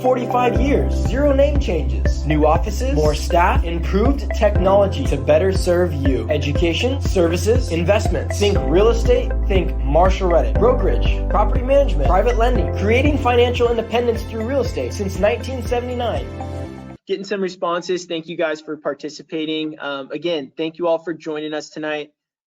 45 years, 0 name changes, new offices, more staff, improved technology to better serve you. Education, services, investments. Think real estate, think Marshall Reddick. Brokerage, property management, private lending, creating financial independence through real estate since 1979. Getting some responses. Thank you guys for participating. Again, thank you all for joining us tonight.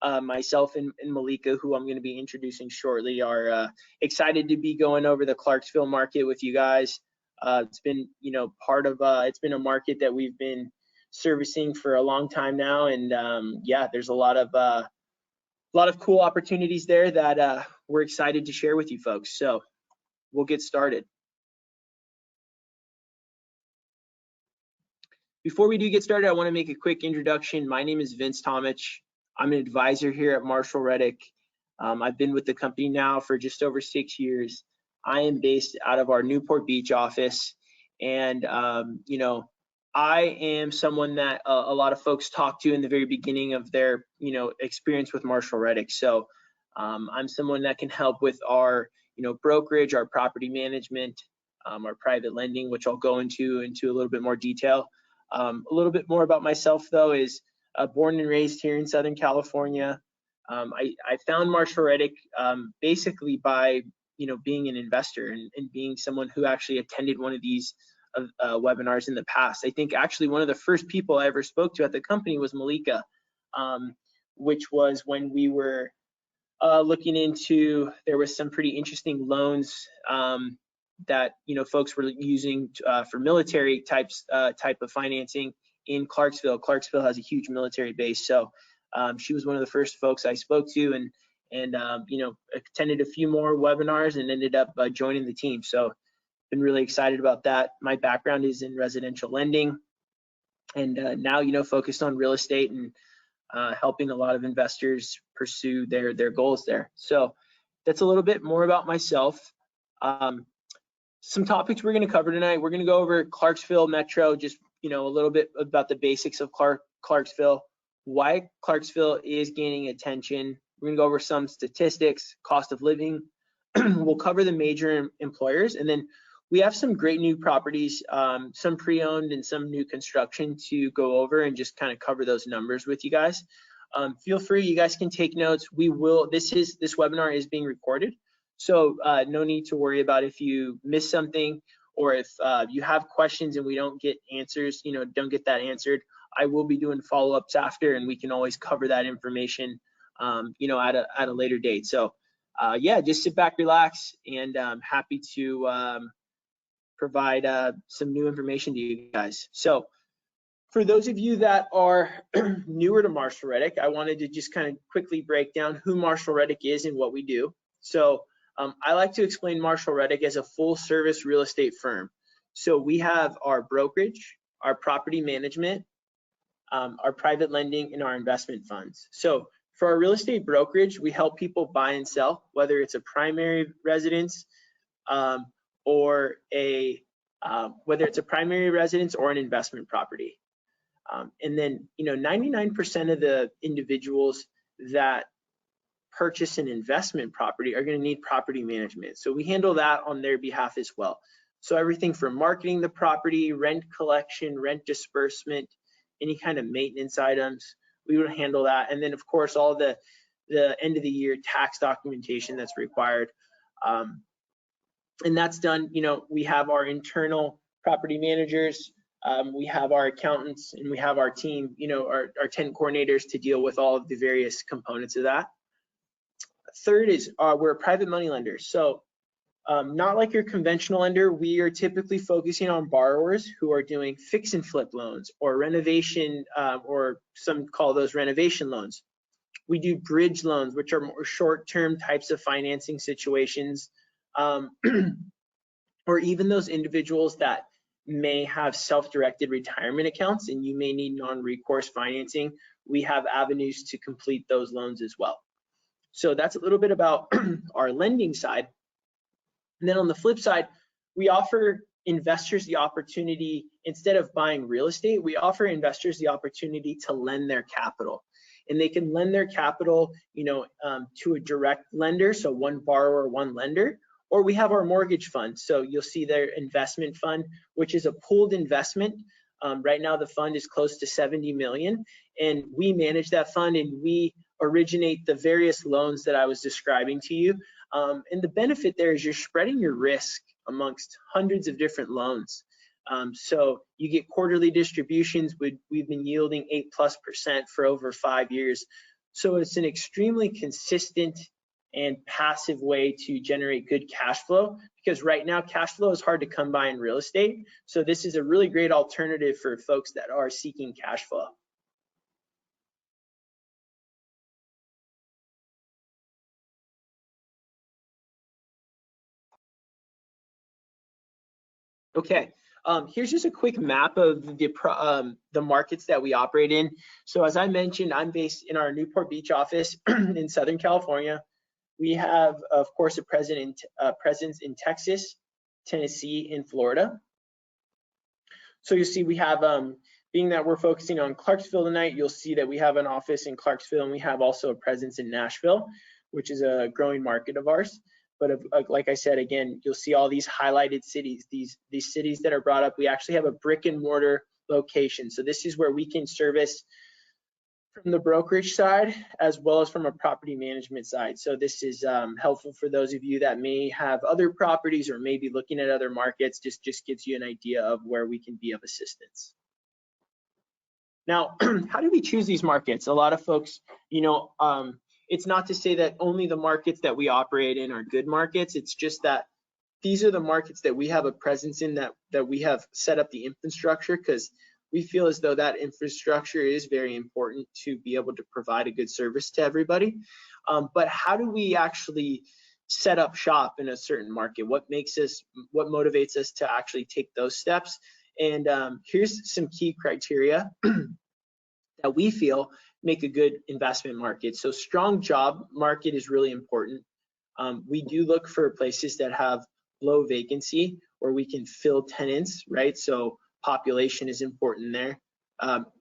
Myself and Malika, who I'm going to be introducing shortly, are excited to be going over the Clarksville market with you guys. It's been, it's been a market that we've been servicing for a long time now, and yeah, there's a lot of cool opportunities there that we're excited to share with you folks. So we'll get started. Before we do get started, I want to make a quick introduction. My name is Vince Tomich. I'm an advisor here at Marshall Reddick. I've been with the company now for just over 6 years. I am based out of our Newport Beach office, and I am someone that a lot of folks talk to in the very beginning of their experience with Marshall Reddick. So I'm someone that can help with our brokerage, our property management, our private lending, which I'll go into a little bit more detail. A little bit more about myself though is born and raised here in Southern California. I found Marshall Reddick basically by being an investor and being someone who actually attended one of these webinars in the past. I think actually one of the first people I ever spoke to at the company was Malika, which was when we were looking into, there was some pretty interesting loans that folks were using for military type of financing in Clarksville. Clarksville has a huge military base, so she was one of the first folks I spoke to, and attended a few more webinars and ended up joining the team. So been really excited about that. My background is in residential lending, and now focused on real estate and helping a lot of investors pursue their goals there. So that's a little bit more about myself. Some topics we're going to cover tonight. We're going to go over Clarksville Metro, just a little bit about the basics of Clarksville, why Clarksville is gaining attention. We're going to go over some statistics, cost of living. We'll cover the major employers, and then we have some great new properties, some pre-owned and some new construction to go over and just kind of cover those numbers with you guys. Feel free, you guys can take notes. This webinar is being recorded, so no need to worry about if you miss something or if you have questions and we don't get answers, don't get that answered. I will be doing follow-ups after, and we can always cover that information at a later date. So yeah, just sit back, relax, and I'm happy to provide some new information to you guys. So for those of you that are newer to Marshall Reddick, I wanted to just kind of quickly break down who Marshall Reddick is and what we do. So I like to explain Marshall Reddick as a full service real estate firm. So we have our brokerage, our property management, our private lending, and our investment funds. So for our real estate brokerage, we help people buy and sell, whether it's a primary residence or an investment property. And then 99% of the individuals that purchase an investment property are going to need property management. So we handle that on their behalf as well. So everything from marketing the property, rent collection, rent disbursement, any kind of maintenance items, we would handle that. And then of course, all the end of the year tax documentation that's required. And that's done, we have our internal property managers, we have our accountants, and we have our team, our tenant coordinators to deal with all of the various components of that. Third is we're a private money lender. So not like your conventional lender, we are typically focusing on borrowers who are doing fix and flip loans or renovation, or some call those renovation loans. We do bridge loans, which are more short-term types of financing situations, or even those individuals that may have self-directed retirement accounts and you may need non-recourse financing. We have avenues to complete those loans as well. So that's a little bit about our lending side. And then on the flip side, we offer investors the opportunity, instead of buying real estate, we offer investors the opportunity to lend their capital. And they can lend their capital, to a direct lender, so one borrower, one lender, Or we have our mortgage fund. So you'll see their investment fund, which is a pooled investment. Right now, the fund is close to 70 million, and we manage that fund and we originate the various loans that I was describing to you. And the benefit there is you're spreading your risk amongst hundreds of different loans. So you get quarterly distributions. We've been yielding 8+% for over 5 years. So it's an extremely consistent and passive way to generate good cash flow, because right now cash flow is hard to come by in real estate. So this is a really great alternative for folks that are seeking cash flow. Okay, here's just a quick map of the markets that we operate in. So as I mentioned, I'm based in our Newport Beach office in Southern California. We have, of course, a presence in Texas, Tennessee, and Florida. So you see we have, being that we're focusing on Clarksville tonight, you'll see that we have an office in Clarksville, and we have also a presence in Nashville, which is a growing market of ours. But like I said, again, you'll see all these highlighted cities, these cities that are brought up. We actually have a brick and mortar location. So this is where we can service from the brokerage side as well as from a property management side. So this is helpful for those of you that may have other properties or maybe looking at other markets. Just gives you an idea of where we can be of assistance. Now, how do we choose these markets? A lot of folks, it's not to say that only the markets that we operate in are good markets. It's just that these are the markets that we have a presence in, that we have set up the infrastructure, because we feel as though that infrastructure is very important to be able to provide a good service to everybody. But how do we actually set up shop in a certain market? What motivates us to actually take those steps? And here's some key criteria that we feel make a good investment market. So strong job market is really important. We do look for places that have low vacancy, where we can fill tenants, right? So population is important there.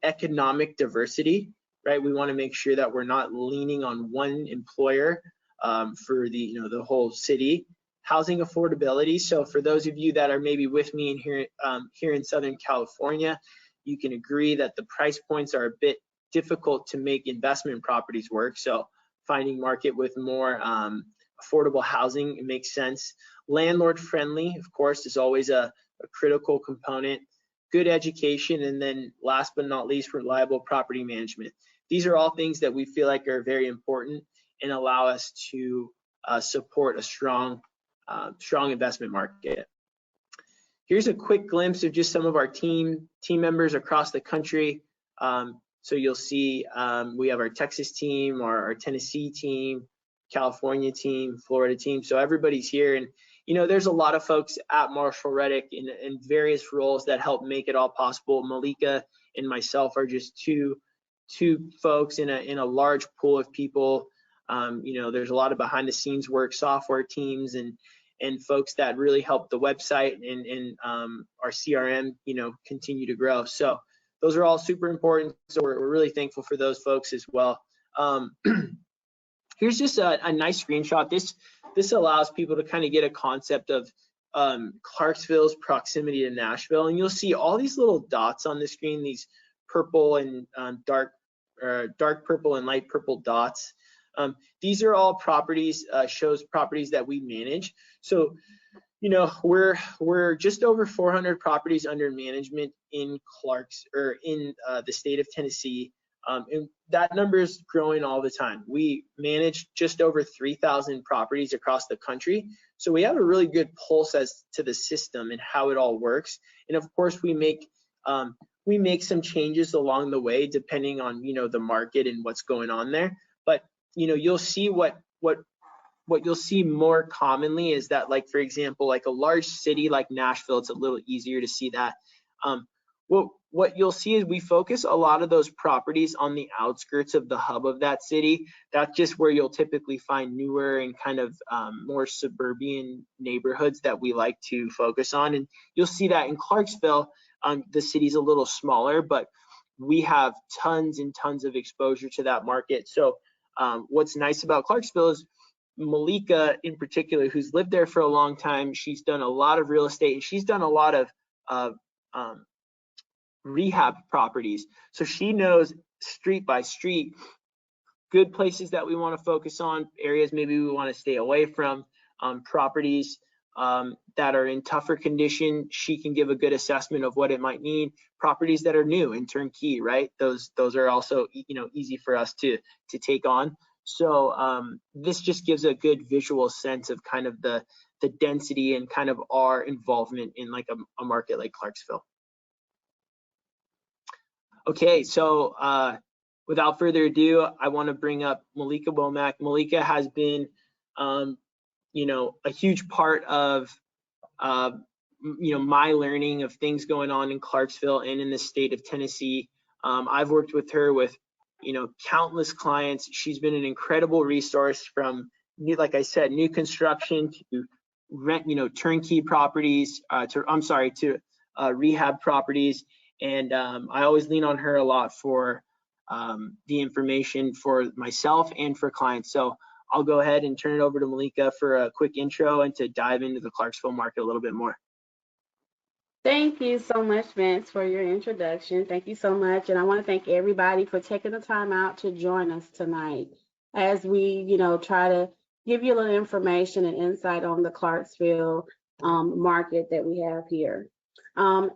Economic diversity, right? We want to make sure that we're not leaning on one employer for the whole city. Housing affordability. So for those of you that are maybe with me in here in Southern California, you can agree that the price points are a bit difficult to make investment properties work. So finding market with more affordable housing, it makes sense. Landlord friendly, of course, is always a critical component. Good education, and then last but not least, reliable property management. These are all things that we feel like are very important and allow us to support a strong investment market. Here's a quick glimpse of just some of our team members across the country. So you'll see we have our Texas team, our Tennessee team, California team, Florida team. So everybody's here, and there's a lot of folks at Marshall Reddick in various roles that help make it all possible. Malika and myself are just two folks in a large pool of people. There's a lot of behind the scenes work, software teams, and folks that really help the website and our CRM, continue to grow. So those are all super important. So we're really thankful for those folks as well. Here's just a nice screenshot. This allows people to kind of get a concept of Clarksville's proximity to Nashville, and you'll see all these little dots on the screen, these purple and dark purple and light purple dots. These are all properties, shows properties that we manage. So, we're just over 400 properties under management in the state of Tennessee. And that number is growing all the time. We manage just over 3,000 properties across the country. So we have a really good pulse as to the system and how it all works. And of course, we make some changes along the way, depending on, the market and what's going on there. But, you'll see what you'll see more commonly is that, like, for example, like a large city like Nashville, it's a little easier to see that. What you'll see is we focus a lot of those properties on the outskirts of the hub of that city. That's just where you'll typically find newer and kind of more suburban neighborhoods that we like to focus on. And you'll see that in Clarksville, the city's a little smaller, but we have tons and tons of exposure to that market. So what's nice about Clarksville is Malika in particular, who's lived there for a long time, she's done a lot of real estate, and she's done a lot of rehab properties. So she knows street by street, good places that we want to focus on, areas maybe we want to stay away from, properties that are in tougher condition. She can give a good assessment of what it might mean. Properties that are new and turnkey, right? Those are also, easy for us to take on. So this just gives a good visual sense of kind of the density and kind of our involvement in like a market like Clarksville. Okay, so without further ado, I want to bring up Malika Womack. Malika has been, a huge part of, my learning of things going on in Clarksville and in the state of Tennessee. I've worked with her with, countless clients. She's been an incredible resource from, like I said, new construction to rent, turnkey properties, to rehab properties. And I always lean on her a lot for the information for myself and for clients. So I'll go ahead and turn it over to Malika for a quick intro and to dive into the Clarksville market a little bit more. Thank you so much, Vince, for your introduction. Thank you so much. And I want to thank everybody for taking the time out to join us tonight as we, try to give you a little information and insight on the Clarksville market that we have here.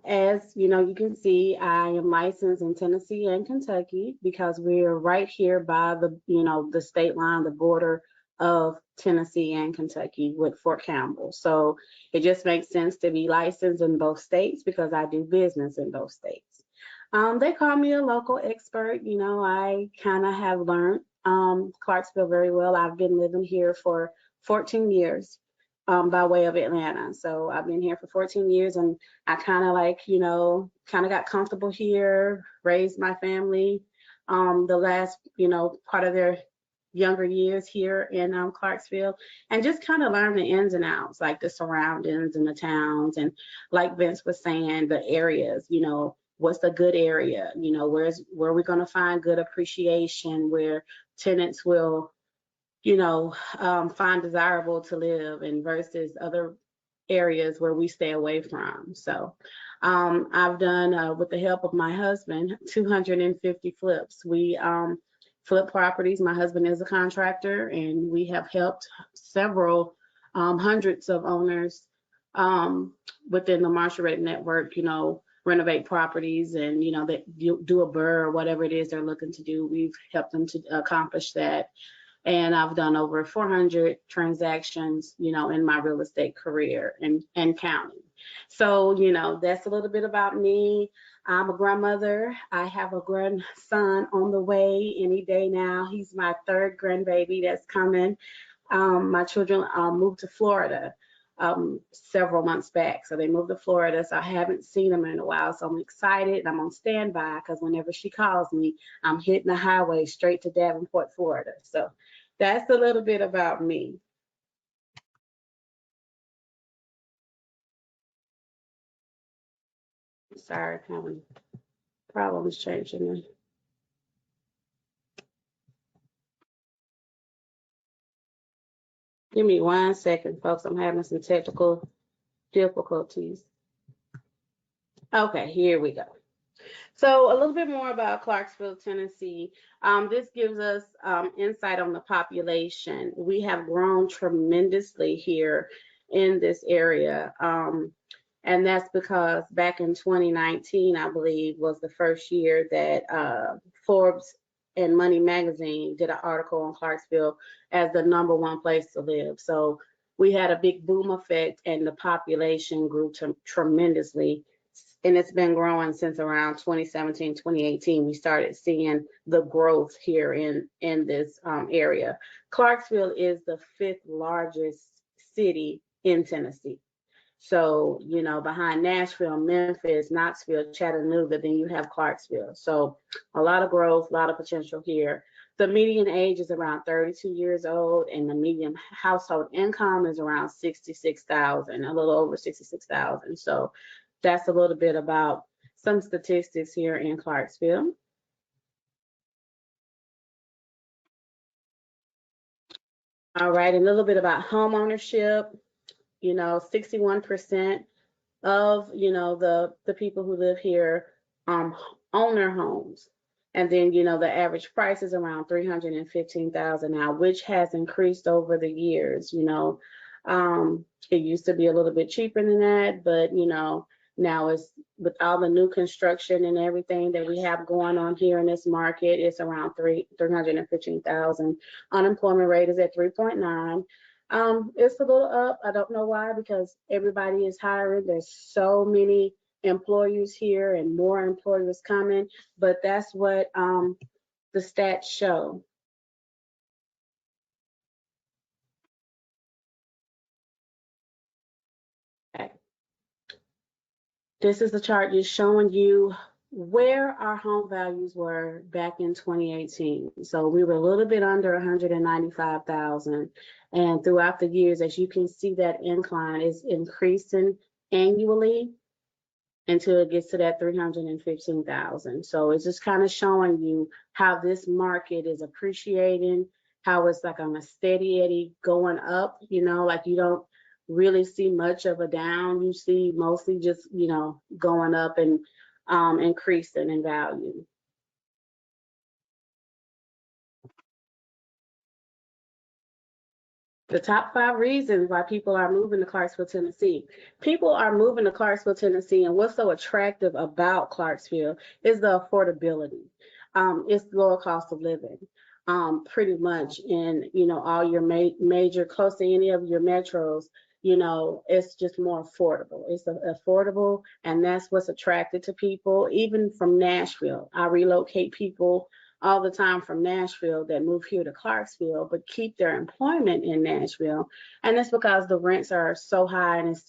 As you can see, I am licensed in Tennessee and Kentucky because we're right here by the, the state line, the border of Tennessee and Kentucky with Fort Campbell. So it just makes sense to be licensed in both states because I do business in both states. They call me a local expert. I kind of have learned Clarksville very well. I've been living here for 14 years. By way of Atlanta. So I've been here for 14 years and I kind of got comfortable here, raised my family the last, part of their younger years here in Clarksville, and just kind of learn the ins and outs, like the surroundings and the towns. And like Vince was saying, the areas, what's the good area, where are we going to find good appreciation, where tenants will find desirable to live and versus other areas where we stay away from. So I've done, with the help of my husband, 250 flips. We flip properties. My husband is a contractor and we have helped several hundreds of owners within the Marshall Reddick network, renovate properties and, that do a burr or whatever it is they're looking to do. We've helped them to accomplish that. And I've done over 400 transactions, in my real estate career and counting. So, that's a little bit about me. I'm a grandmother. I have a grandson on the way any day now. He's my third grandbaby that's coming. My children moved to Florida several months back. So they moved to Florida. So I haven't seen them in a while. So I'm excited. I'm on standby because whenever she calls me, I'm hitting the highway straight to Davenport, Florida. So that's a little bit about me. Sorry, having problems changing it. Give me 1 second, folks. I'm having some technical difficulties. Okay, here we go. So a little bit more about Clarksville, Tennessee. This gives us insight on the population. We have grown tremendously here in this area. And that's because back in 2019, I believe, was the first year that Forbes and Money Magazine did an article on Clarksville as the #1 place to live. So we had a big boom effect and the population grew tremendously. And it's been growing since around 2017, 2018. We started seeing the growth here in this area. Clarksville is the 5th largest city in Tennessee. So, behind Nashville, Memphis, Knoxville, Chattanooga, then you have Clarksville. So a lot of growth, a lot of potential here. The median age is around 32 years old and the median household income is around $66,000, a little over $66,000. So that's a little bit about some statistics here in Clarksville. All right, a little bit about home ownership. 61% of the people who live here own their homes, and then the average price is around 315,000 now, which has increased over the years. It used to be a little bit cheaper than that, but now it's, with all the new construction and everything that we have going on here in this market, it's around 315,000. Unemployment rate is at 3.9. It's a little up. I don't know why, because everybody is hiring. There's so many employers here and more employers coming, but that's what the stats show. Okay. This is the chart just showing you where our home values were back in 2018. So we were a little bit under 195,000, and throughout the years, as you can see, that incline is increasing annually until it gets to that 315,000. So it's just kind of showing you how this market is appreciating, how it's like on a steady eddy going up, like you don't really see much of a down. You see mostly just, going up and increasing in value. The top 5 reasons why people are moving to Clarksville, Tennessee. People are moving to Clarksville, Tennessee, and what's so attractive about Clarksville is the affordability. It's lower cost of living, pretty much in all your major, close to any of your metros. It's just more affordable. It's affordable, and that's what's attracted to people, even from Nashville. I relocate people all the time from Nashville that move here to Clarksville, but keep their employment in Nashville. And that's because the rents are so high, and it's,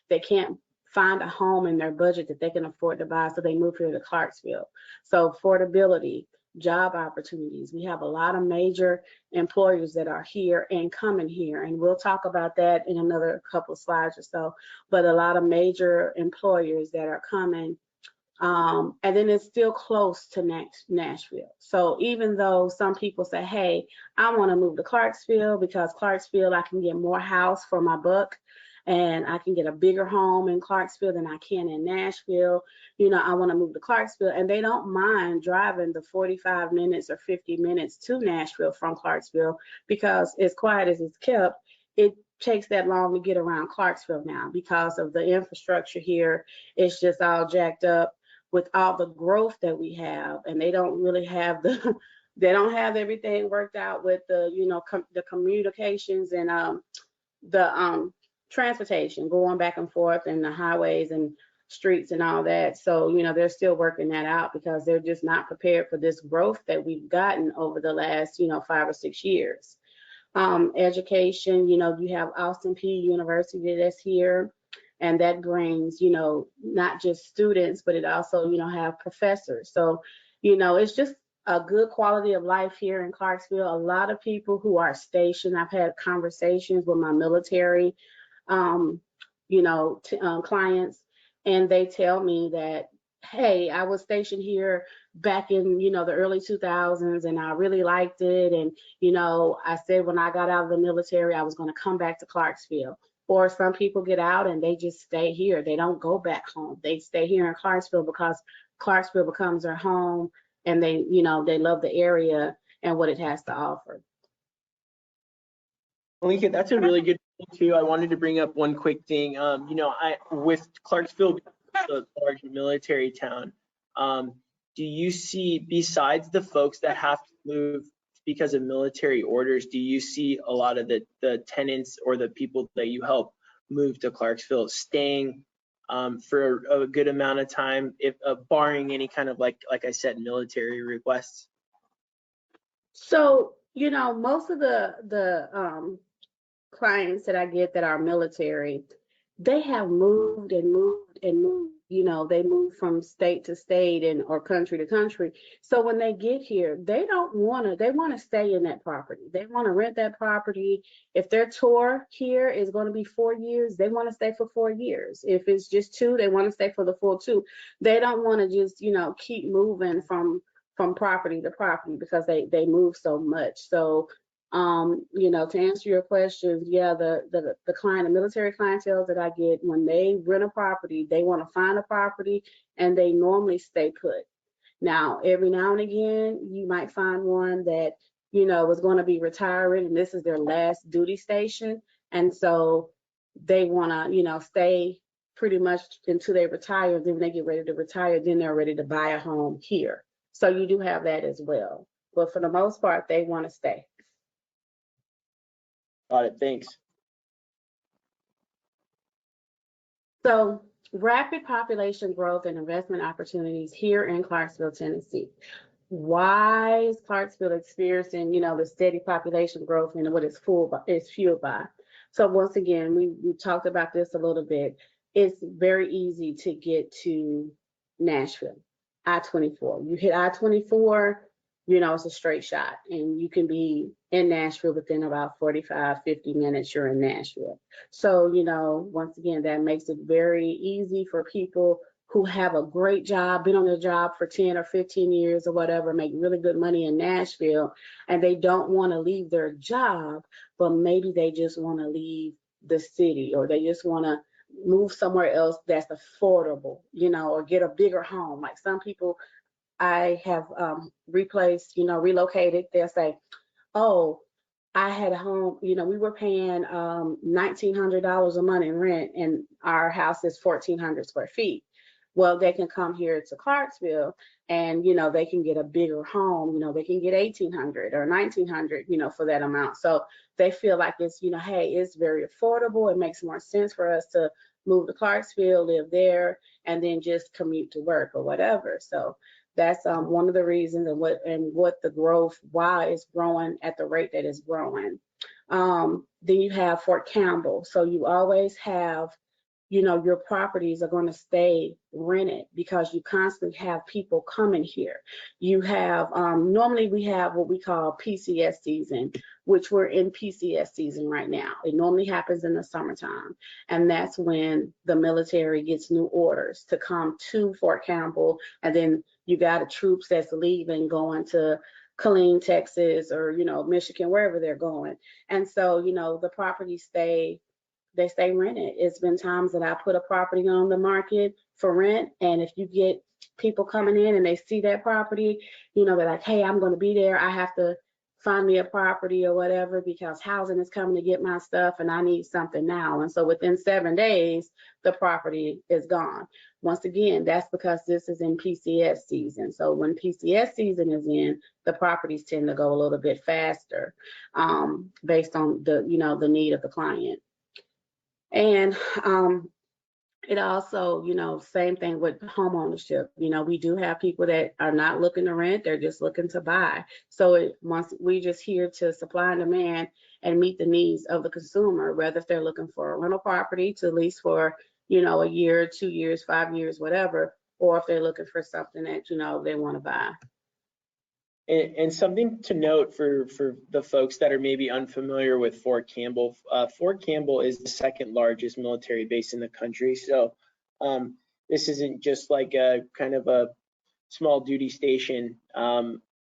they can't find a home in their budget that they can afford to buy, so they move here to Clarksville. So affordability, job opportunities. We have a lot of major employers that are here and coming here, and we'll talk about that in another couple of slides or so, but a lot of major employers that are coming. And then it's still close to Nashville. So even though some people say, hey, I want to move to Clarksville because Clarksville, I can get more house for my buck, and I can get a bigger home in Clarksville than I can in Nashville. I want to move to Clarksville, and they don't mind driving the 45 minutes or 50 minutes to Nashville from Clarksville, because as quiet as it's kept, it takes that long to get around Clarksville now because of the infrastructure here. It's just all jacked up with all the growth that we have, and they don't really have they don't have everything worked out with the, the communications and the transportation going back and forth, and the highways and streets and all that. So, they're still working that out because they're just not prepared for this growth that we've gotten over the last, 5 or 6 years. Education, you have Austin Peay University that's here, and that brings, not just students, but it also, have professors. So, it's just a good quality of life here in Clarksville. A lot of people who are stationed, I've had conversations with my military, clients, and they tell me that, hey, I was stationed here back in, the early 2000s, and I really liked it. And, I said when I got out of the military, I was going to come back to Clarksville. Or some people get out and they just stay here. They don't go back home. They stay here in Clarksville because Clarksville becomes their home, and they, they love the area and what it has to offer. Malika, that's a really good thing too. I wanted to bring up one quick thing. With Clarksville being a large military town, do you see, besides the folks that have to move because of military orders, do you see a lot of the tenants or the people that you help move to Clarksville staying for a good amount of time, if barring any kind of, like I said, military requests? So, most of the clients that I get that are military, they have moved and moved and moved. They move from state to state or country to country. So when they get here, they want to stay in that property. They want to rent that property. If their tour here is going to be 4 years, they want to stay for 4 years. If it's just 2, they want to stay for the full 2. They don't want to just, keep moving from property to property because they move so much. So To answer your questions, yeah, the military clientele that I get, when they rent a property, they want to find a property and they normally stay put. Now, every now and again, you might find one that, is going to be retiring and this is their last duty station. And so they want to, stay pretty much until they retire. Then when they get ready to retire, then they're ready to buy a home here. So you do have that as well. But for the most part, they want to stay. Got it. Thanks. So rapid population growth and investment opportunities here in Clarksville, Tennessee. Why is Clarksville experiencing, the steady population growth and what it's fueled by? So once again, we talked about this a little bit. It's very easy to get to Nashville, I-24. You hit I-24, it's a straight shot, and you can be in Nashville within about 45, 50 minutes, you're in Nashville. So, once again, that makes it very easy for people who have a great job, been on their job for 10 or 15 years or whatever, make really good money in Nashville, and they don't want to leave their job, but maybe they just want to leave the city, or they just want to move somewhere else that's affordable, or get a bigger home. Like some people I have relocated, they'll say, oh, I had a home, we were paying $1,900 a month in rent, and our house is 1,400 square feet. Well, they can come here to Clarksville and, they can get a bigger home, they can get 1,800 or 1,900, for that amount. So they feel like it's, hey, it's very affordable. It makes more sense for us to move to Clarksville, live there, and then just commute to work or whatever. So that's one of the reasons, and what the growth, why it's growing at the rate that it's growing. Then you have Fort Campbell. So you always have, your properties are going to stay rented because you constantly have people coming here. You have, normally we have what we call PCS season, which we're in PCS season right now. It normally happens in the summertime. And that's when the military gets new orders to come to Fort Campbell. And then you got the troops that's leaving, going to Killeen, Texas, or, Michigan, wherever they're going. And so, the properties stay rented. It's been times that I put a property on the market for rent, and if you get people coming in and they see that property, they're like, hey, I'm going to be there. I have to find me a property or whatever because housing is coming to get my stuff and I need something now. And so within 7 days, the property is gone. Once again, that's because this is in PCS season. So when PCS season is in, the properties tend to go a little bit faster based on the need of the client. And it also, same thing with home ownership. We do have people that are not looking to rent, they're just looking to buy. So once we just here to supply and demand and meet the needs of the consumer, whether if they're looking for a rental property to lease for, a year, 2 years, 5 years, whatever, or if they're looking for something that, they want to buy. And something to note for the folks that are maybe unfamiliar with Fort Campbell, Fort Campbell is the second largest military base in the country. So this isn't just like a kind of a small duty station.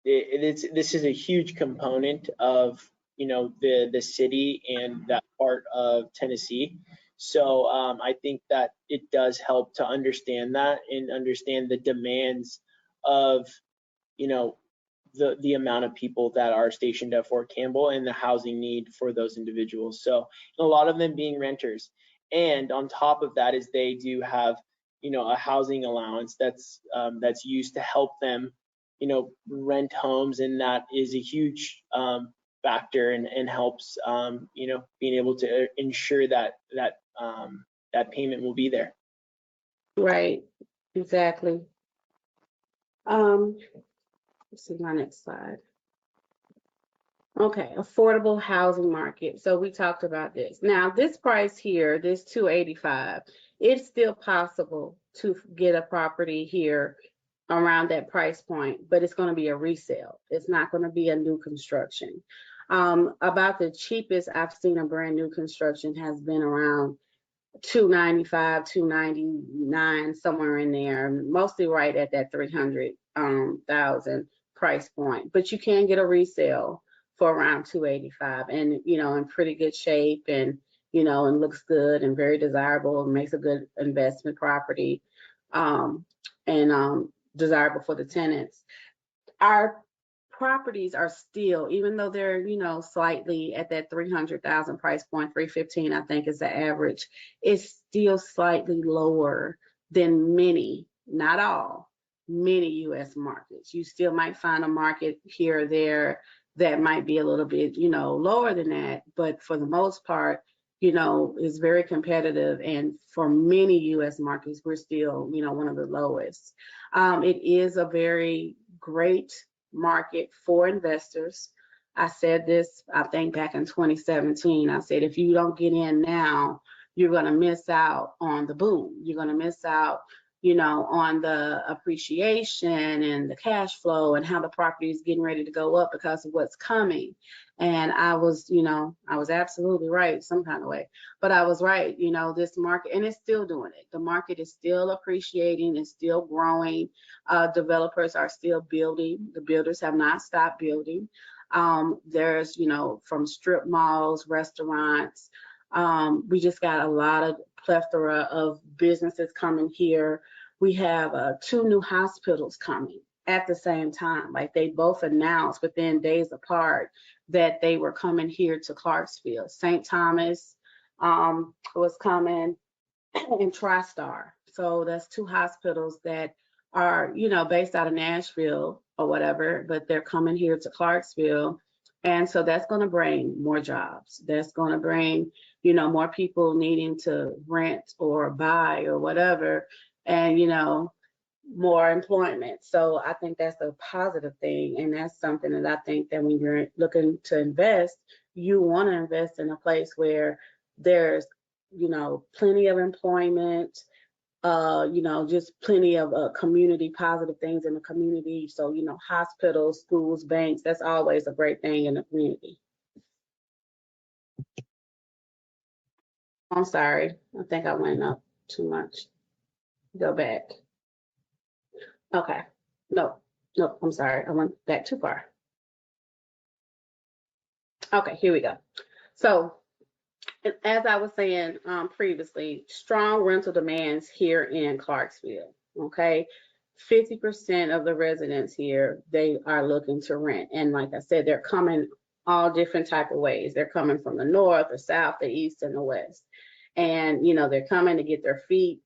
This is a huge component of the city and that part of Tennessee. So I think that it does help to understand that and understand the demands of the amount of people that are stationed at Fort Campbell and the housing need for those individuals. So a lot of them being renters. And on top of that is they do have, a housing allowance that's used to help them, rent homes. And that is a huge factor and helps, being able to ensure that payment will be there. Right, exactly. Let's see my next slide. Okay, affordable housing market. So we talked about this. Now this price here, this $285, it's still possible to get a property here around that price point, but it's going to be a resale. It's not going to be a new construction. About the cheapest I've seen a brand new construction has been around $295, $299, somewhere in there, mostly right at that $300,000 price point. But you can get a resale for around 285, and in pretty good shape, and and looks good and very desirable and makes a good investment property, and desirable for the tenants. Our properties are still, even though they're slightly at that 300,000 price point, 315 I think is the average, it's still slightly lower than many, not all, many U.S. markets. You still might find a market here or there that might be a little bit lower than that, but for the most part is very competitive, and for many U.S. markets we're still one of the lowest. It is a very great market for investors. I said this, I think back in 2017, I said, if you don't get in now, you're going to miss out on the boom. You're going to miss out, on the appreciation and the cash flow and how the property is getting ready to go up because of what's coming. And I was absolutely right some kind of way, but I was right. This market, and it's still doing it. The market is still appreciating, it's still growing. Developers are still building. The builders have not stopped building. There's, from strip malls, restaurants. We just got a lot of plethora of businesses coming here. We have 2 new hospitals coming at the same time. Like, they both announced within days apart that they were coming here to Clarksville. St. Thomas was coming, and TriStar. So that's 2 hospitals that are, based out of Nashville or whatever, but they're coming here to Clarksville. And so that's going to bring more jobs. That's going to bring, more people needing to rent or buy or whatever, and, more employment. So I think that's a positive thing. And that's something that I think that when you're looking to invest, you want to invest in a place where there's, plenty of employment, just plenty of community, positive things in the community. So, hospitals, schools, banks, that's always a great thing in the community. I'm sorry. I think I went up too much. Go back. Okay. No, I'm sorry. I went back too far. Okay, here we go. So, as I was saying previously, strong rental demands here in Clarksville, okay? 50% of the residents here, they are looking to rent. And like I said, they're coming all different type of ways. They're coming from the north, the south, the east, and the west. And, they're coming to get their feet,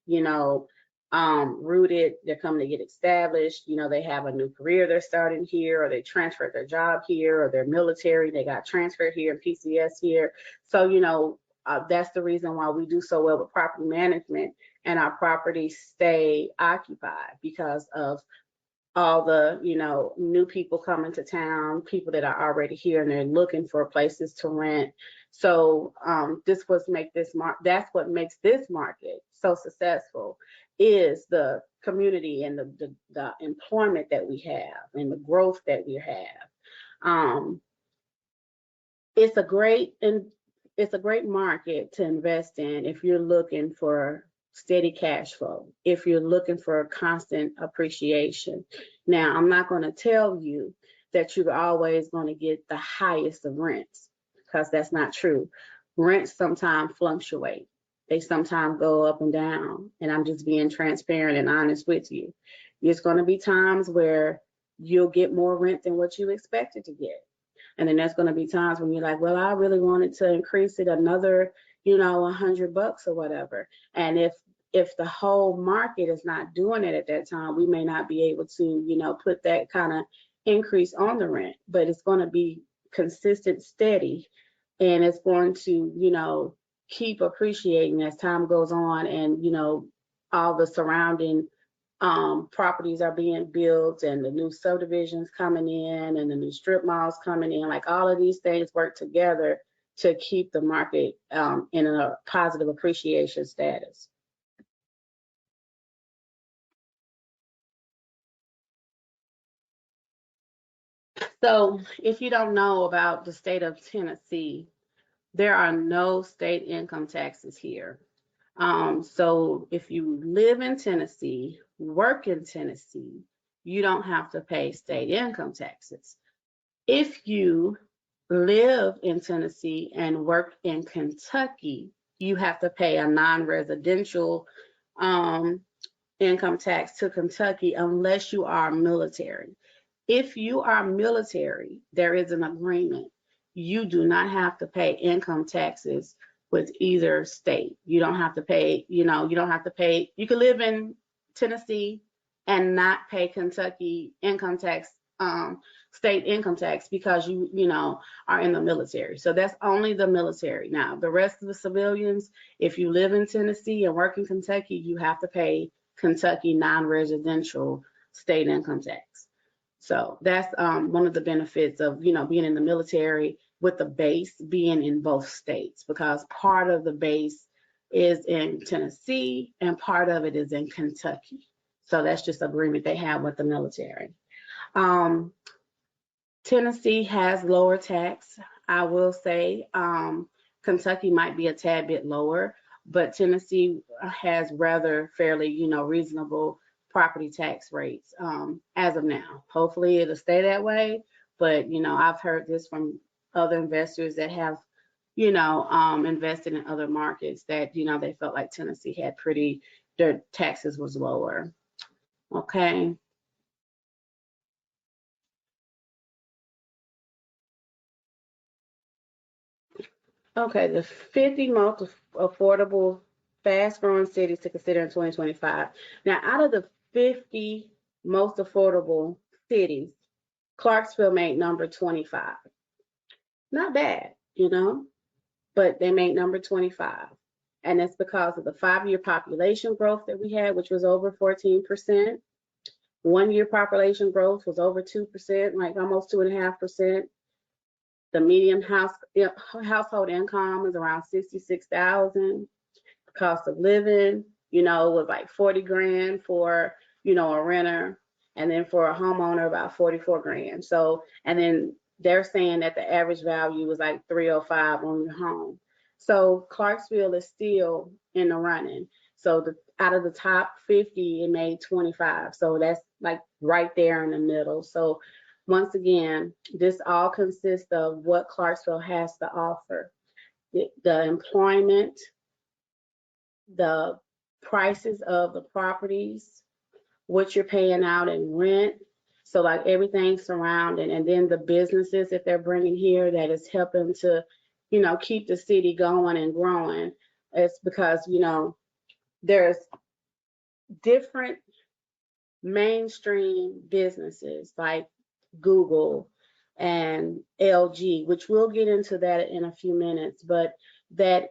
rooted. They're coming to get established. They have a new career they're starting here, or they transferred their job here, or they're military, they got transferred here, PCS here. So, that's the reason why we do so well with property management, and our properties stay occupied, because of all the, new people coming to town, people that are already here and they're looking for places to rent. So that's what makes this market so successful, is the community and the employment that we have and the growth that we have. It's a great market to invest in if you're looking for steady cash flow, if you're looking for constant appreciation. Now, I'm not going to tell you that you're always going to get the highest of rents, because that's not true. Rents sometimes fluctuate. They sometimes go up and down, and I'm just being transparent and honest with you. There's going to be times where you'll get more rent than what you expected to get. And then there's going to be times when you're like, well, I really wanted to increase it another, $100 or whatever. And if the whole market is not doing it at that time, we may not be able to, put that kind of increase on the rent, but it's going to be consistent, steady, and it's going to, keep appreciating as time goes on, and, all the surrounding properties are being built, and the new subdivisions coming in, and the new strip malls coming in. Like, all of these things work together to keep the market in a positive appreciation status. So if you don't know about the state of Tennessee, there are no state income taxes here. So if you live in Tennessee, work in Tennessee, you don't have to pay state income taxes. If you live in Tennessee and work in Kentucky, you have to pay a non-residential income tax to Kentucky unless you are military. If you are military, there is an agreement. You do not have to pay income taxes with either state. You don't have to pay, you don't have to pay. You can live in Tennessee and not pay Kentucky income tax, state income tax, because you are in the military. So that's only the military. Now, the rest of the civilians, if you live in Tennessee and work in Kentucky, you have to pay Kentucky non-residential state income tax. So that's one of the benefits of being in the military, with the base being in both states, because part of the base is in Tennessee and part of it is in Kentucky. So that's just agreement they have with the military. Tennessee has lower tax. I will say Kentucky might be a tad bit lower, but Tennessee has rather fairly, reasonable property tax rates as of now. Hopefully it'll stay that way, but I've heard this from other investors that have invested in other markets, that they felt like Tennessee had their taxes was lower. Okay. Okay, the 50 most affordable fast-growing cities to consider in 2025. Now, out of the 50 most affordable cities, Clarksville made number 25. Not bad, but they made number 25. And it's because of the 5-year population growth that we had, which was over 14%. 1-year population growth was over 2%, like almost 2.5%. The median household income is around $66,000. The cost of living, was like 40 grand for, a renter, and then for a homeowner about 44 grand. So, and then they're saying that the average value was like 305 on your home. So Clarksville is still in the running. So out of the top 50, it made 25. So that's like right there in the middle. So once again, this all consists of what Clarksville has to offer. The employment, the prices of the properties, what you're paying out in rent. So like everything surrounding, and then the businesses that they're bringing here that is helping to, keep the city going and growing. It's because, there's different mainstream businesses like Google and LG, which we'll get into that in a few minutes, but that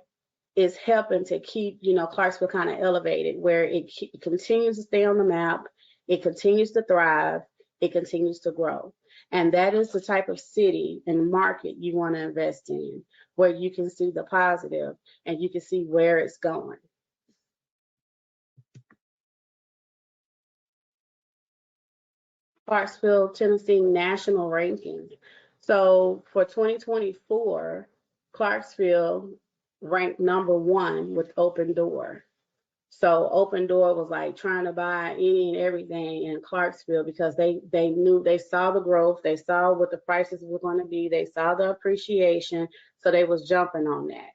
is helping to keep, Clarksville kind of elevated, where it continues to stay on the map, it continues to thrive, it continues to grow. And that is the type of city and market you want to invest in, where you can see the positive and you can see where it's going. Clarksville, Tennessee national ranking. So for 2024, Clarksville ranked number 1 with Open Door. So Open Door was like trying to buy any and everything in Clarksville, because they knew, they saw the growth, they saw what the prices were going to be, they saw the appreciation, so they was jumping on that.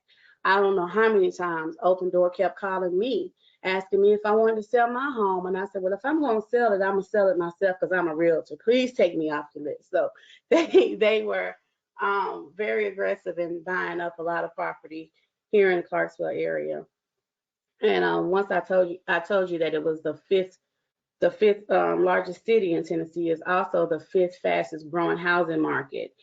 I don't know how many times Open Door kept calling me, asking me if I wanted to sell my home, and I said, well, if I'm going to sell it, I'm going to sell it myself, because I'm a realtor. Please take me off the list. So they were very aggressive in buying up a lot of property here in the Clarksville area. And once I told you that it was the fifth largest city in Tennessee, is also the 5th fastest growing housing market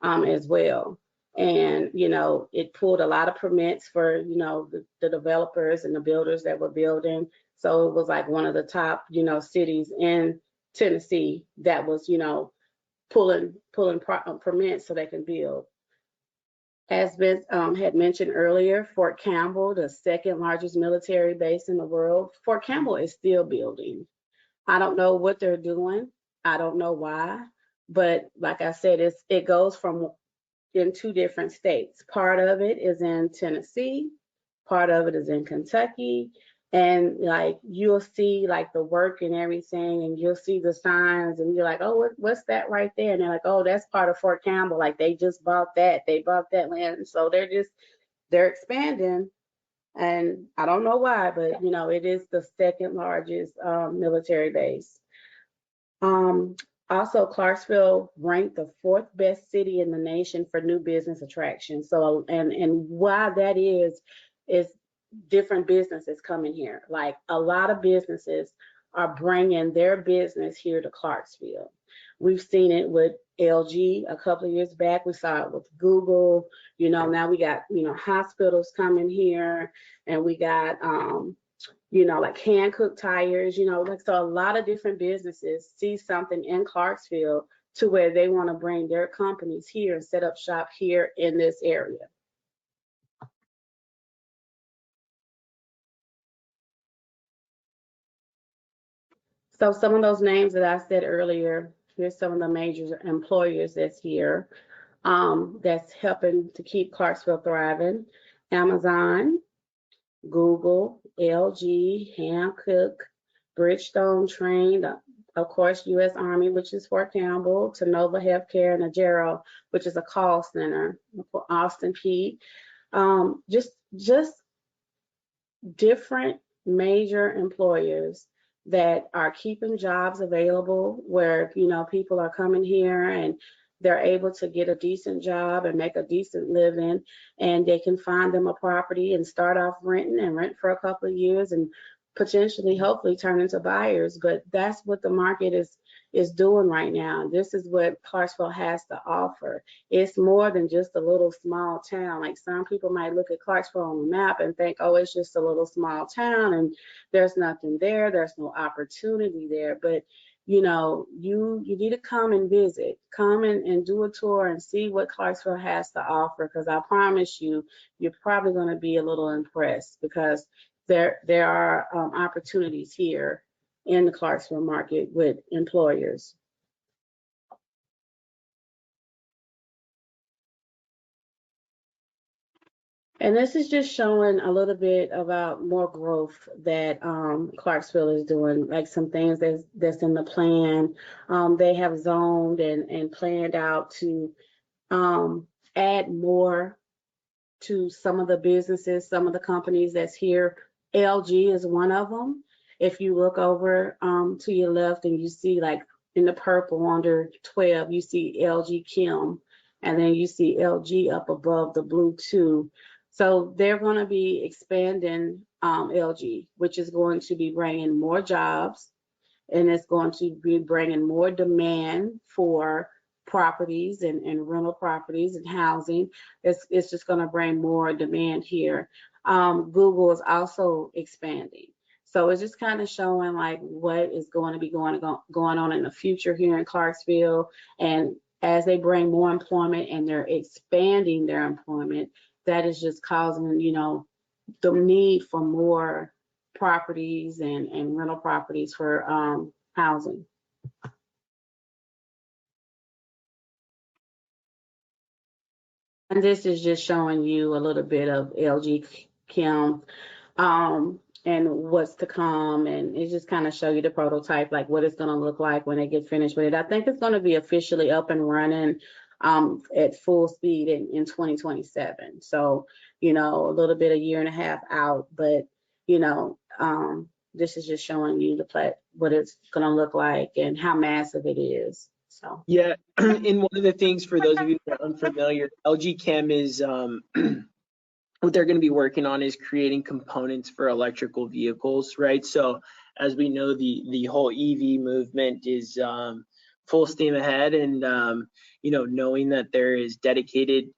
as well. And it pulled a lot of permits for the developers and the builders that were building. So it was like one of the top cities in Tennessee that was pulling permits so they can build. As Vince had mentioned earlier, Fort Campbell, the 2nd largest military base in the world, Fort Campbell is still building. I don't know what they're doing. I don't know why, but like I said, it goes from in 2 different states. Part of it is in Tennessee, part of it is in Kentucky, And like you'll see like the work and everything, and you'll see the signs, and you're like, oh, what's that right there? And they're like, oh, that's part of Fort Campbell. Like they just bought that, they bought that land, and so they're expanding. And I don't know why, but you know, it is the second largest military base. Um, Also, Clarksville ranked the fourth best city in the nation for new business attraction. So, and why that is different businesses coming here. Like a lot of businesses are bringing their business here to Clarksville. We've seen it with LG a couple of years back. We saw it with Google. You know, now we got, you know, hospitals coming here, and we got you know, like hand-cooked tires, you know, like so a lot of different businesses see something in Clarksville to where they want to bring their companies here and set up shop here in this area. So some of those names that I said earlier, here's some of the major employers that's here, that's helping to keep Clarksville thriving. Amazon, Google, LG, Hancock, Bridgestone Train, of course, U.S. Army, which is Fort Campbell, Tenova Healthcare, and Agero, which is a call center for Austin Peay. Just different major employers that are keeping jobs available where, you know, people are coming here and they're able to get a decent job and make a decent living, and they can find them a property and start off renting and rent for a couple of years and potentially, hopefully, turn into buyers. But that's what the market is doing right now. This is what Clarksville has to offer. It's more than just a little small town. Like some people might look at Clarksville on the map and think, oh, it's just a little small town and there's nothing there. There's no opportunity there. But you know, you need to come and visit, come and do a tour and see what Clarksville has to offer, because I promise you, you're probably going to be a little impressed, because there are opportunities here in the Clarksville market with employers. And this is just showing a little bit about more growth that Clarksville is doing, like some things that's in the plan. They have zoned and planned out to add more to some of the businesses, some of the companies that's here. LG is one of them. If you look over to your left and you see like in the purple under 12, you see LG Kim, and then you see LG up above the blue too. So they're going to be expanding LG, which is going to be bringing more jobs, and it's going to be bringing more demand for properties and rental properties and housing. It's just going to bring more demand here. Google is also expanding. So it's just kind of showing like what is going to be going on in the future here in Clarksville. And as they bring more employment and they're expanding their employment, that is just causing, you know, the need for more properties and rental properties for housing. And this is just showing you a little bit of LG Kim and what's to come. And it just kind of show you the prototype, like what it's going to look like when they get finished with it. I think it's going to be officially up and running at full speed in 2027. So, you know, a little bit, a year and a half out, but, you know, this is just showing you what it's going to look like and how massive it is. So. Yeah, and one of the things for those of you that are unfamiliar, LG Chem is what they're going to be working on is creating components for electrical vehicles, right? So as we know, the whole EV movement is full steam ahead, and you know, knowing that there is dedicated,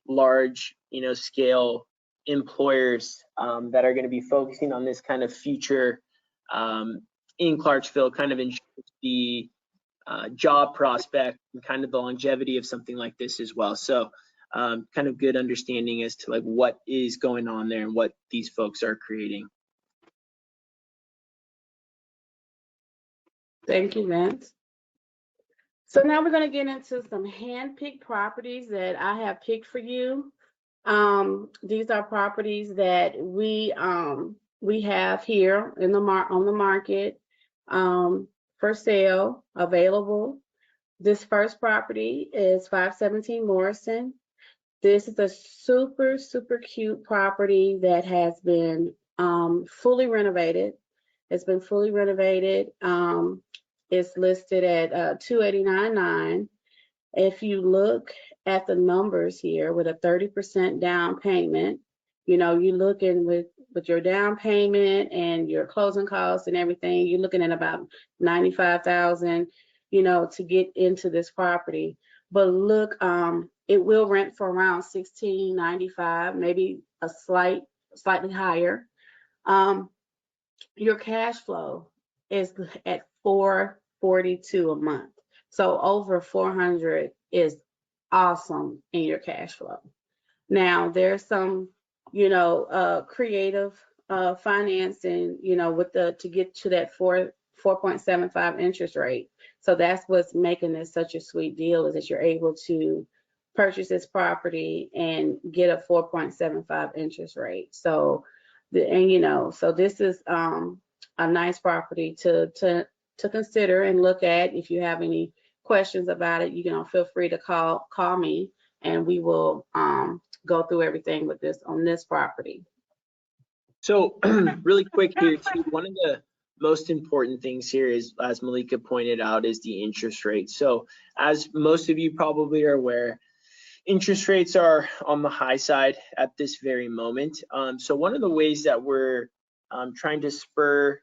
large, you know, scale employers that are going to be focusing on this kind of future in Clarksville, kind of ensures the job prospect and kind of the longevity of something like this as well. So kind of good understanding as to like what is going on there and what these folks are creating. Thank you, Vince. So now we're going to get into some hand-picked properties that I have picked for you. These are properties that we we have here in the on the market for sale available. This first property is 517 Morrison. This is a super, super cute property that has been fully renovated. It's been fully renovated. It's listed at $289,900. If you look at the numbers here with a 30% down payment, you're looking with your down payment and your closing costs and everything, you're looking at about $95,000, to get into this property. But look, it will rent for around $1,695, maybe slightly higher. Your cash flow is at $442 a month. So over 400 is awesome in your cash flow. Now there's some, creative financing, to get to that 4.75 interest rate. So that's what's making this such a sweet deal, is that you're able to purchase this property and get a 4.75 interest rate. So so this is a nice property to consider and look at. If you have any questions about it, you can feel free to call me, and we will go through everything with this on this property. So really quick here too, one of the most important things here is, as Malika pointed out, is the interest rate. So as most of you probably are aware, interest rates are on the high side at this very moment. So one of the ways that we're trying to spur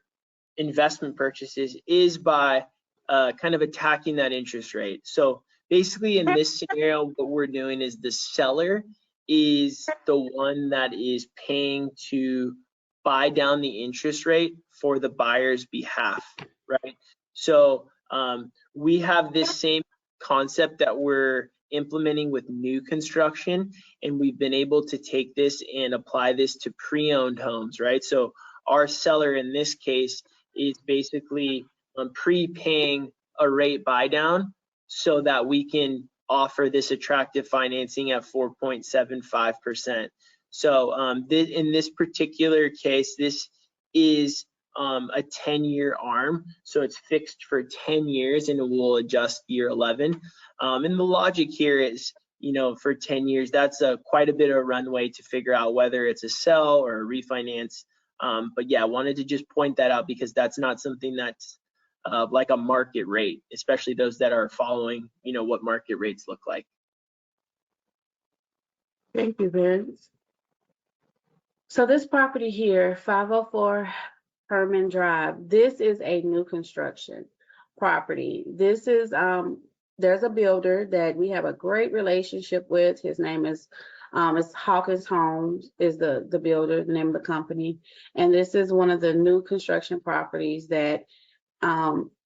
investment purchases is by kind of attacking that interest rate. So basically in this scenario, what we're doing is the seller is the one that is paying to buy down the interest rate for the buyer's behalf, right? So we have this same concept that we're implementing with new construction, and we've been able to take this and apply this to pre-owned homes, right? So our seller in this case is basically prepaying a rate buy down so that we can offer this attractive financing at 4.75%. So in this particular case, this is a 10-year arm, so it's fixed for 10 years and it will adjust year 11. And the logic here is, for 10 years, that's quite a bit of runway to figure out whether it's a sell or a refinance. But yeah, I wanted to just point that out because that's not something that's like a market rate, especially those that are following, what market rates look like. Thank you, Vince. So this property here, 504 Herman Drive, this is a new construction property. This is, there's a builder that we have a great relationship with. His name is Hawkins Homes is the builder, the name of the company. And this is one of the new construction properties that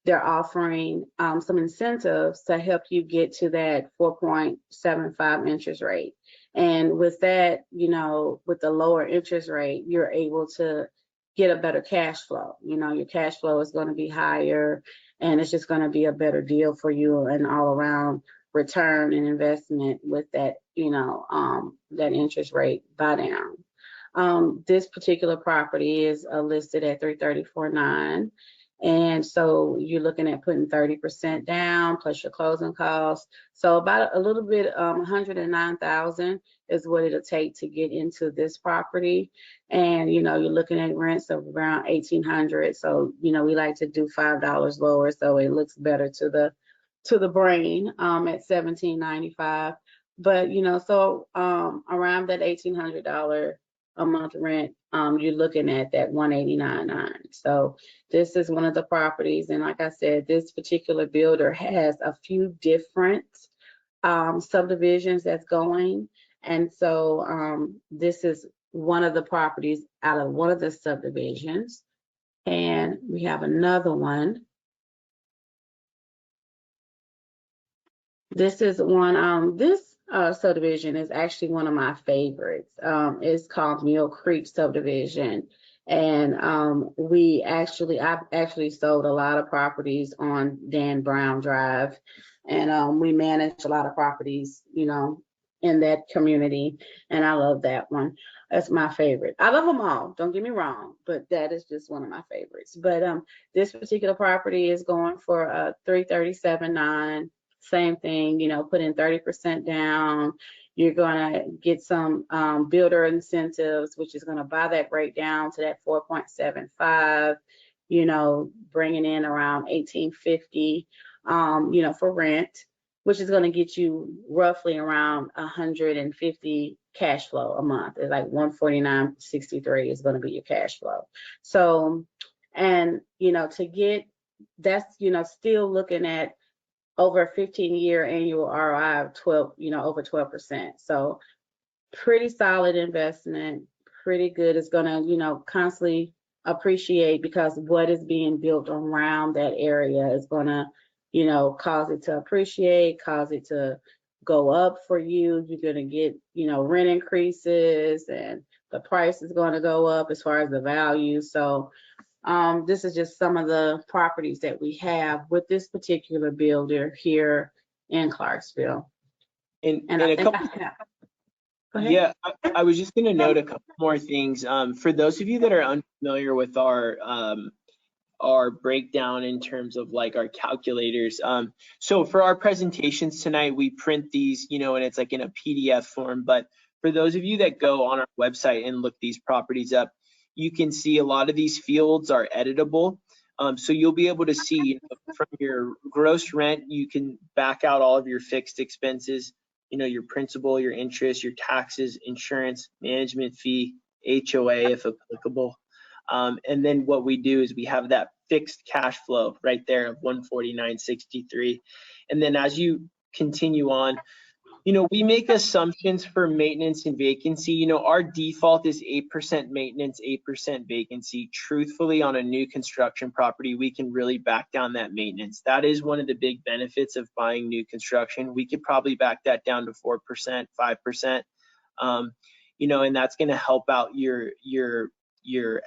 they're offering some incentives to help you get to that 4.75 interest rate. And with that, with the lower interest rate, you're able to get a better cash flow. Your cash flow is going to be higher, and it's just going to be a better deal for you, and all around return and investment with that, that interest rate buy down. This particular property is listed at $334,900. And so you're looking at putting 30% down plus your closing costs. So about a little bit, $109,000 is what it'll take to get into this property. And, you're looking at rents of around $1,800. So, we like to do $5 lower, so it looks better to the brain at $1,795. But, so around that $1,800 a month rent, you're looking at that $189,900. So this is one of the properties, and like I said, this particular builder has a few different subdivisions that's going, and so this is one of the properties out of one of the subdivisions, and we have another one. This is one. This subdivision is actually one of my favorites. It's called Mill Creek subdivision, and I've actually sold a lot of properties on Dan Brown Drive, and we manage a lot of properties, in that community, and I love that one. That's my favorite. I love them all, don't get me wrong, but that is just one of my favorites. But this particular property is going for 337.9. Same thing, put in 30% down. You're gonna get some builder incentives, which is gonna buy that rate down to that 4.75. Bringing in around 1850, for rent, which is going to get you roughly around 150 cash flow a month. It's like 149.63 is going to be your cash flow. So, and to get that's still looking at over a 15-year annual ROI of 12, over 12%. So pretty solid investment, pretty good. It's going to, constantly appreciate, because what is being built around that area is going to, cause it to appreciate, cause it to go up for you. You're going to get, rent increases, and the price is going to go up as far as the value. So this is just some of the properties that we have with this particular builder here in Clarksville. And I a think couple. I have. Go ahead. Yeah, I was just going to note a couple more things. For those of you that are unfamiliar with our breakdown in terms of like our calculators. So for our presentations tonight, we print these, and it's like in a PDF form. But for those of you that go on our website and look these properties up, you can see a lot of these fields are editable. So you'll be able to see from your gross rent, you can back out all of your fixed expenses, your principal, your interest, your taxes, insurance, management fee, HOA if applicable. And then what we do is we have that fixed cash flow right there of 149.63. And then as you continue on, we make assumptions for maintenance and vacancy. Our default is 8% maintenance, 8% vacancy. Truthfully, on a new construction property, we can really back down that maintenance. That is one of the big benefits of buying new construction. We could probably back that down to 4%, 5%, and that's going to help out your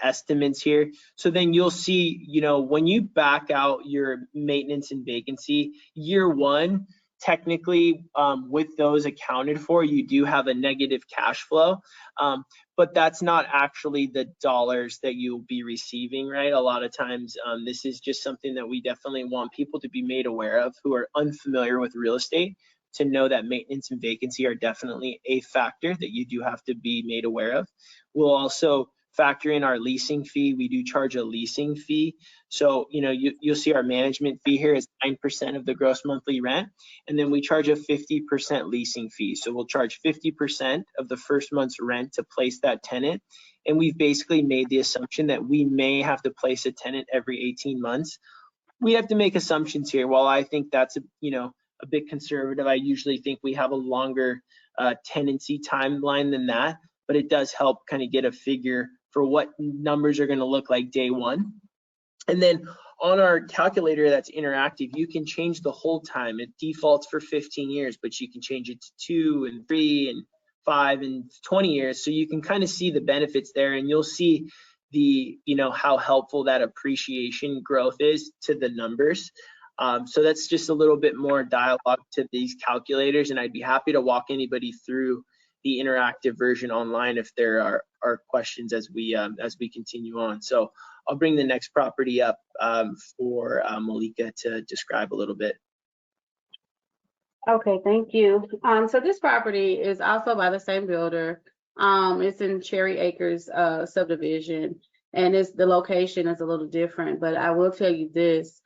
estimates here. So then you'll see, when you back out your maintenance and vacancy, year one, technically, with those accounted for, you do have a negative cash flow, but that's not actually the dollars that you'll be receiving, right? A lot of times, this is just something that we definitely want people to be made aware of who are unfamiliar with real estate, to know that maintenance and vacancy are definitely a factor that you do have to be made aware of. We'll also factor in our leasing fee. We do charge a leasing fee. So, you'll see our management fee here is 9% of the gross monthly rent. And then we charge a 50% leasing fee. So we'll charge 50% of the first month's rent to place that tenant. And we've basically made the assumption that we may have to place a tenant every 18 months. We have to make assumptions here. While I think that's a bit conservative, I usually think we have a longer tenancy timeline than that, but it does help kind of get a figure for what numbers are going to look like day one. And then on our calculator that's interactive, you can change the hold time. It defaults for 15 years, but you can change it to 2 and 3 and 5 and 20 years. So you can kind of see the benefits there, and you'll see the, how helpful that appreciation growth is to the numbers. So that's just a little bit more dialogue to these calculators, and I'd be happy to walk anybody through the interactive version online if there are questions as we continue on. So I'll bring the next property up for Malika to describe a little bit. Okay, thank you. So this property is also by the same builder. It's in Cherry Acres subdivision, and the location is a little different, but I will tell you this.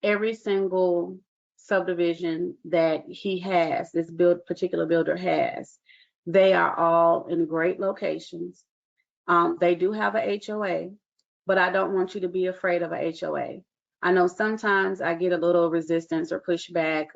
Every single subdivision that he has, this particular builder has, they are all in great locations. They do have a HOA, but I don't want you to be afraid of a HOA. I know sometimes I get a little resistance or pushback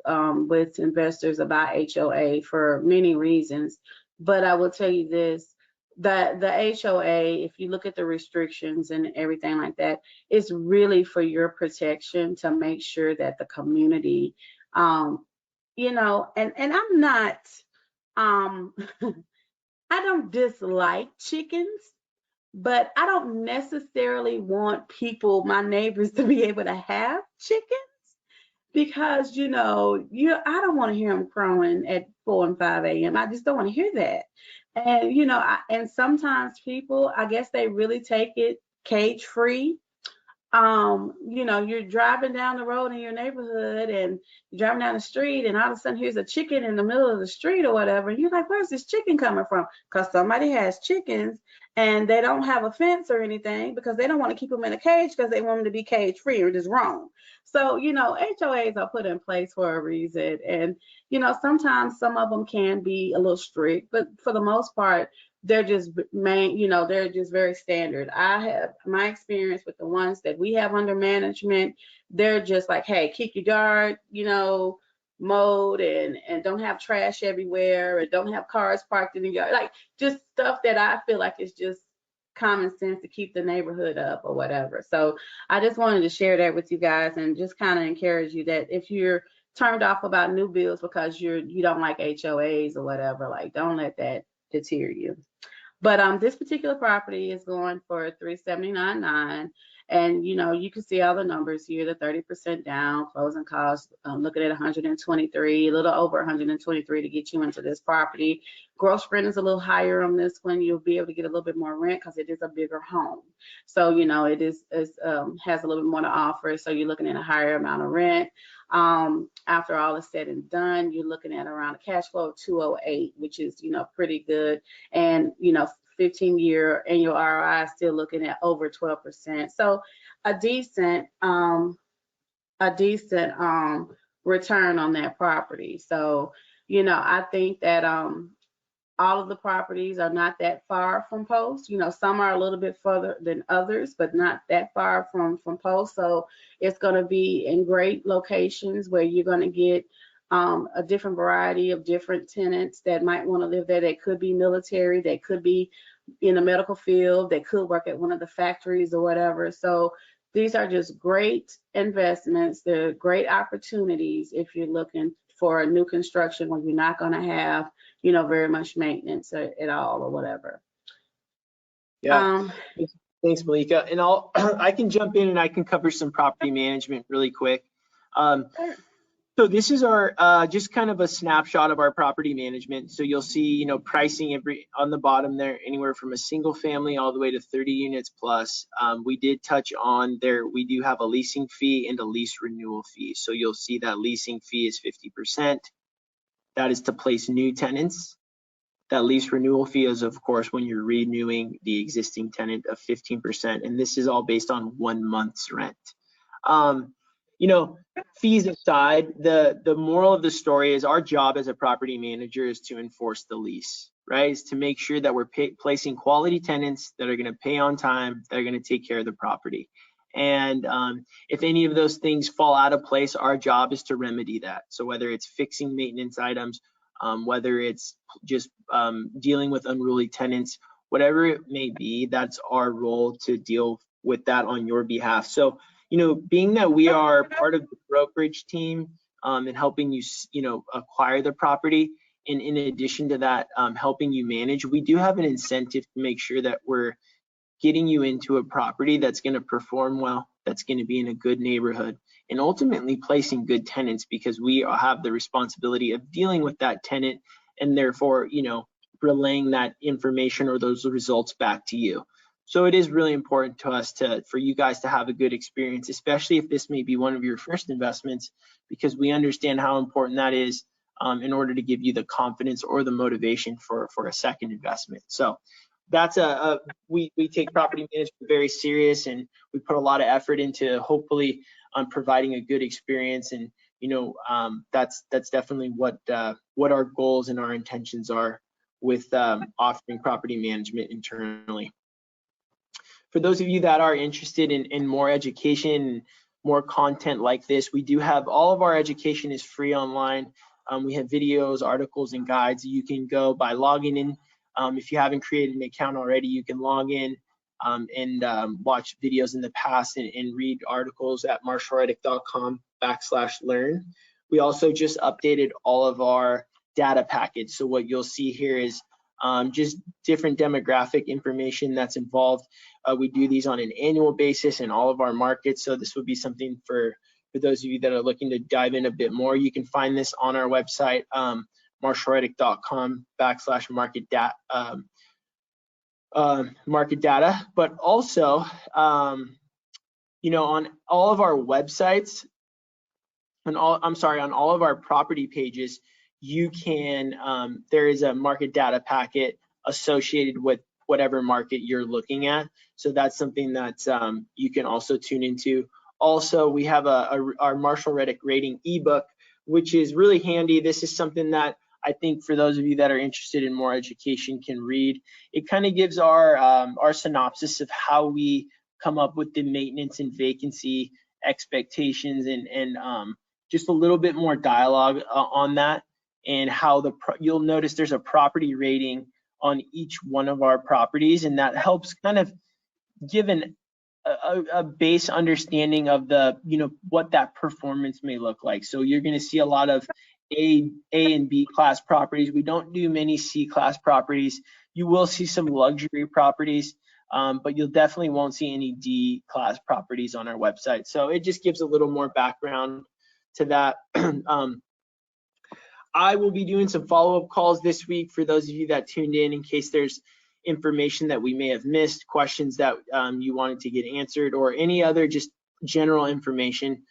with investors about HOA for many reasons, but I will tell you this, that the HOA, if you look at the restrictions and everything like that, it's really for your protection, to make sure that the community, and I'm not, I don't dislike chickens, but I don't necessarily want my neighbors, to be able to have chickens, because I don't want to hear them crowing at 4 and 5 a.m. I just don't want to hear that. And and sometimes people, I guess they really take it cage free. You're driving down the road in your neighborhood and you're driving down the street and all of a sudden here's a chicken in the middle of the street or whatever. And you're like, where's this chicken coming from? Because somebody has chickens and they don't have a fence or anything because they don't want to keep them in a cage because they want them to be cage free or just roam. So, HOAs are put in place for a reason. And, sometimes some of them can be a little strict, but for the most part, they're just they're just very standard. I have my experience with the ones that we have under management. They're just like, hey, keep your yard, mowed and don't have trash everywhere and don't have cars parked in the yard. Like just stuff that I feel like is just common sense to keep the neighborhood up or whatever. So I just wanted to share that with you guys and just kind of encourage you that if you're turned off about new builds because you don't like HOAs or whatever, like don't let that deter you. But this particular property is going for $379.9, and you can see all the numbers here. The 30% down, closing costs, looking at 123, a little over 123 to get you into this property. Gross rent is a little higher on this one. You'll be able to get a little bit more rent because it is a bigger home. So it has a little bit more to offer. So you're looking at a higher amount of rent. After all is said and done, you're looking at around a cash flow of 208, which is pretty good. And 15-year annual ROI is still looking at over 12%. So a decent return on that property. So I think that all of the properties are not that far from post. Some are a little bit further than others, but not that far from post. So it's going to be in great locations where you're going to get a different variety of different tenants that might want to live there. They could be military, they could be in the medical field, they could work at one of the factories or whatever. So these are just great investments. They're great opportunities if you're looking for a new construction where you're not going to have very much maintenance at all or whatever. Yeah. Thanks, Malika. And I can jump in and I can cover some property management really quick. Sure. So this is our just kind of a snapshot of our property management. So you'll see, pricing on the bottom there, anywhere from a single family all the way to 30 units plus. We did touch on there. We do have a leasing fee and a lease renewal fee. So you'll see that leasing fee is 50%. That is to place new tenants. That lease renewal fee is, of course, when you're renewing the existing tenant of 15%. And this is all based on 1 month's rent. Fees aside, the moral of the story is our job as a property manager is to enforce the lease, right? Is to make sure that we're placing quality tenants that are going to pay on time, that are going to take care of the property. And if any of those things fall out of place, our job is to remedy that. So whether it's fixing maintenance items, whether it's just dealing with unruly tenants, whatever it may be, that's our role to deal with that on your behalf. So being that we are part of the brokerage team and helping you, acquire the property, and in addition to that, helping you manage, we do have an incentive to make sure that we're getting you into a property that's going to perform well, that's going to be in a good neighborhood, and ultimately placing good tenants, because we have the responsibility of dealing with that tenant and therefore, relaying that information or those results back to you. So it is really important to us for you guys to have a good experience, especially if this may be one of your first investments, because we understand how important that is in order to give you the confidence or the motivation for a second investment. So that's we take property management very serious, and we put a lot of effort into hopefully providing a good experience. And that's definitely what our goals and our intentions are with offering property management internally. For those of you that are interested in more education, more content like this, we do have all of our education is free online. We have videos, articles, and guides. You can go by logging in. If you haven't created an account already, you can log in and watch videos in the past and read articles at marshallreddick.com/learn. We also just updated all of our data package. So what you'll see here is just different demographic information that's involved. We do these on an annual basis in all of our markets. So this would be something for for those of you that are looking to dive in a bit more. You can find this on our website, marshallreddick.com/market data. But also, on all of our websites, on all of our property pages, you can, there is a market data packet associated with whatever market you're looking at. So that's something that you can also tune into. Also, we have our Marshall Reddick rating ebook, which is really handy. This is something that I think for those of you that are interested in more education can read. It kind of gives our synopsis of how we come up with the maintenance and vacancy expectations, and just a little bit more dialogue on that, and how you'll notice there's a property rating on each one of our properties, and that helps kind of give a base understanding of what that performance may look like. So you're going to see a lot of A and B class properties. We don't do many C class properties. You will see some luxury properties, but you'll definitely won't see any D class properties on our website. So it just gives a little more background to that. I will be doing some follow-up calls this week for those of you that tuned in case there's information that we may have missed, questions that you wanted to get answered, or any other just general information.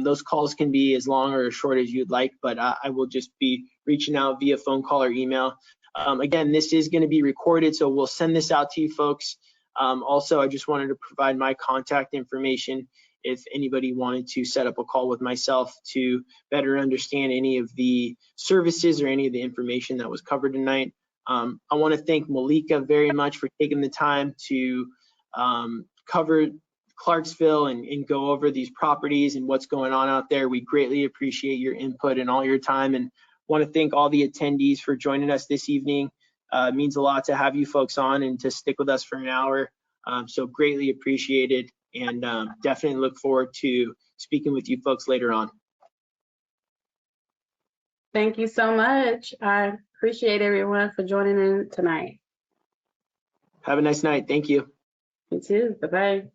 Those calls can be as long or as short as you'd like, but I will just be reaching out via phone call or email. Again, this is going to be recorded, so we'll send this out to you folks. Also, I just wanted to provide my contact information if anybody wanted to set up a call with myself to better understand any of the services or any of the information that was covered tonight. I want to thank Malika very much for taking the time to cover Clarksville and go over these properties and what's going on out there. We greatly appreciate your input and all your time, and want to thank all the attendees for joining us this evening. It means a lot to have you folks on and to stick with us for an hour. So greatly appreciated, and definitely look forward to speaking with you folks later on. Thank you so much. I appreciate everyone for joining in tonight. Have a nice night. Thank you. You too. Bye-bye.